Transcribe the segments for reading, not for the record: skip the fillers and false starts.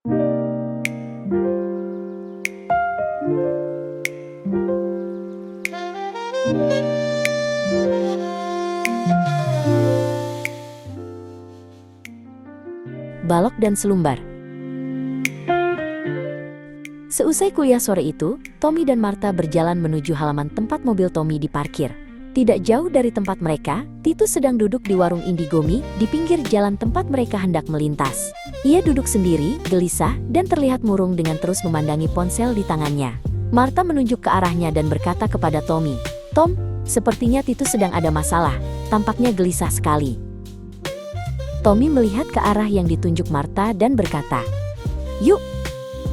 Balok dan selumbar. Seusai kuliah sore itu, Tommy dan Martha berjalan menuju halaman tempat mobil Tommy diparkir. Tidak jauh dari tempat mereka, Titus sedang duduk di warung Indigomie di pinggir jalan tempat mereka hendak melintas. Ia duduk sendiri, gelisah, dan terlihat murung dengan terus memandangi ponsel di tangannya. Martha menunjuk ke arahnya dan berkata kepada Tommy, "Tom, sepertinya Titus sedang ada masalah, tampaknya gelisah sekali." Tommy melihat ke arah yang ditunjuk Martha dan berkata, "Yuk,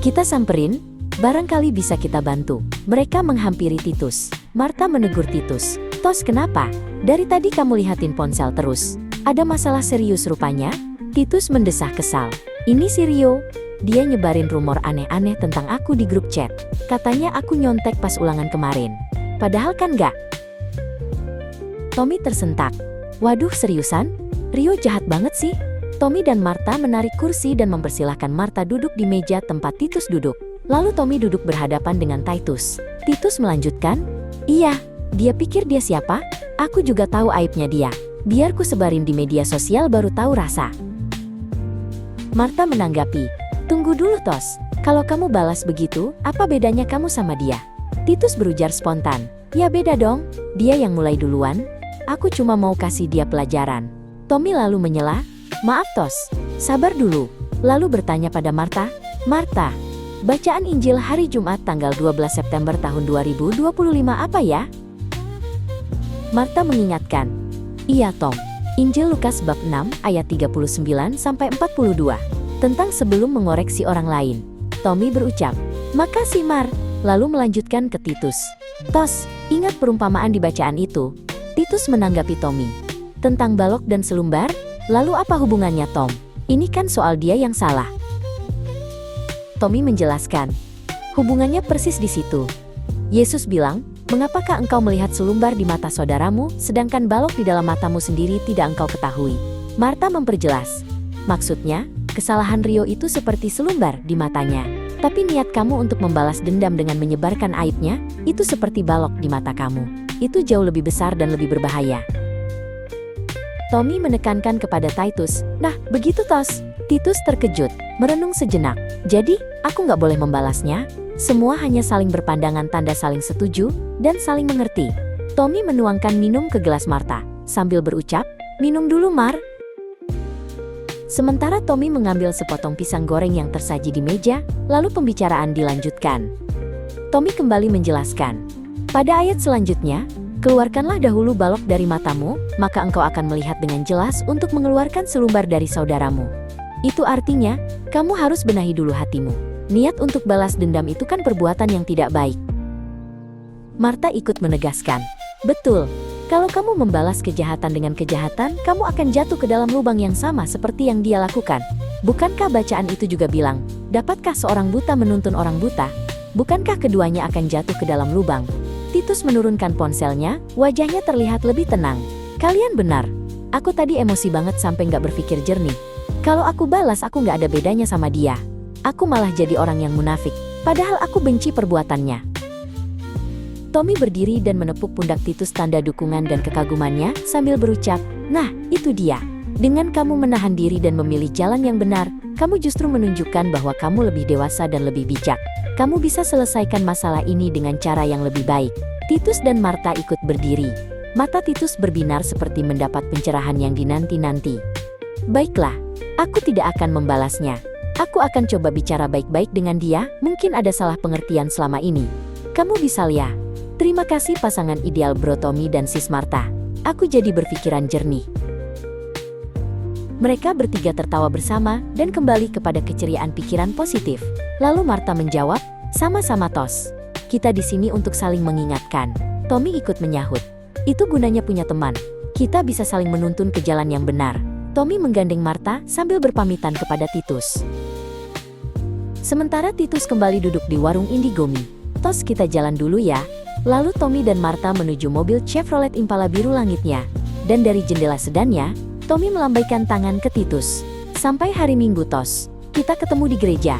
kita samperin, barangkali bisa kita bantu." Mereka menghampiri Titus. Martha menegur Titus, "Tos, kenapa? Dari tadi kamu lihatin ponsel terus. Ada masalah serius rupanya?" Titus mendesah kesal. "Ini si Rio, dia nyebarin rumor aneh-aneh tentang aku di grup chat. Katanya aku nyontek pas ulangan kemarin. Padahal kan enggak." Tommy tersentak. "Waduh, seriusan? Rio jahat banget sih." Tommy dan Martha menarik kursi dan mempersilahkan Martha duduk di meja tempat Titus duduk. Lalu Tommy duduk berhadapan dengan Titus. Titus melanjutkan, "Iya, dia pikir dia siapa? Aku juga tahu aibnya dia. Biar ku sebarin di media sosial baru tahu rasa." Martha menanggapi, "Tunggu dulu Tos, kalau kamu balas begitu, apa bedanya kamu sama dia?" Titus berujar spontan, "Ya beda dong, dia yang mulai duluan. Aku cuma mau kasih dia pelajaran." Tommy lalu menyela, "Maaf Tos, sabar dulu." Lalu bertanya pada Martha, "Martha, bacaan Injil hari Jumat tanggal 12 September tahun 2025 apa ya?" Martha mengingatkan, "Iya Tom, Injil Lukas bab 6 ayat 39-42, tentang sebelum mengoreksi orang lain." Tommy berucap, "Makasih Mar." Lalu melanjutkan ke Titus, "Tos, ingat perumpamaan di bacaan itu?" Titus menanggapi Tommy, "Tentang balok dan selumbar? Lalu apa hubungannya Tom? Ini kan soal dia yang salah." Tommy menjelaskan, "Hubungannya persis di situ. Yesus bilang, 'Mengapakah engkau melihat selumbar di mata saudaramu, sedangkan balok di dalam matamu sendiri tidak engkau ketahui?'" Martha memperjelas, "Maksudnya, kesalahan Rio itu seperti selumbar di matanya. Tapi niat kamu untuk membalas dendam dengan menyebarkan aibnya, itu seperti balok di mata kamu. Itu jauh lebih besar dan lebih berbahaya." Tommy menekankan kepada Titus, "Nah, begitu Tos." Titus terkejut, merenung sejenak. "Jadi, aku nggak boleh membalasnya?" Semua hanya saling berpandangan tanda saling setuju dan saling mengerti. Tommy menuangkan minum ke gelas Martha, sambil berucap, "Minum dulu Mar." Sementara Tommy mengambil sepotong pisang goreng yang tersaji di meja, lalu pembicaraan dilanjutkan. Tommy kembali menjelaskan, "Pada ayat selanjutnya, keluarkanlah dahulu balok dari matamu, maka engkau akan melihat dengan jelas untuk mengeluarkan selumbar dari saudaramu." Itu artinya, kamu harus benahi dulu hatimu. Niat untuk balas dendam itu kan perbuatan yang tidak baik. Martha ikut menegaskan, "Betul, kalau kamu membalas kejahatan dengan kejahatan, kamu akan jatuh ke dalam lubang yang sama seperti yang dia lakukan. Bukankah bacaan itu juga bilang, dapatkah seorang buta menuntun orang buta? Bukankah keduanya akan jatuh ke dalam lubang?" Titus menurunkan ponselnya, wajahnya terlihat lebih tenang. "Kalian benar. Aku tadi emosi banget sampai nggak berpikir jernih. Kalau aku balas aku nggak ada bedanya sama dia. Aku malah jadi orang yang munafik, padahal aku benci perbuatannya." Tommy berdiri dan menepuk pundak Titus tanda dukungan dan kekagumannya sambil berucap, "Nah, itu dia. Dengan kamu menahan diri dan memilih jalan yang benar, kamu justru menunjukkan bahwa kamu lebih dewasa dan lebih bijak. Kamu bisa selesaikan masalah ini dengan cara yang lebih baik." Titus dan Martha ikut berdiri. Mata Titus berbinar seperti mendapat pencerahan yang dinanti-nanti. "Baiklah, aku tidak akan membalasnya. Aku akan coba bicara baik-baik dengan dia, mungkin ada salah pengertian selama ini. Kamu bisa lihat. Terima kasih pasangan ideal Bro Tommy dan Sis Martha. Aku jadi berpikiran jernih." Mereka bertiga tertawa bersama dan kembali kepada keceriaan pikiran positif. Lalu Martha menjawab, "Sama-sama Tos. Kita di sini untuk saling mengingatkan." Tommy ikut menyahut, "Itu gunanya punya teman. Kita bisa saling menuntun ke jalan yang benar." Tommy menggandeng Martha sambil berpamitan kepada Titus. Sementara Titus kembali duduk di warung Indigomie. "Tos, kita jalan dulu ya." Lalu Tommy dan Martha menuju mobil Chevrolet Impala biru langitnya. Dan dari jendela sedannya, Tommy melambaikan tangan ke Titus. "Sampai hari Minggu Tos. Kita ketemu di gereja.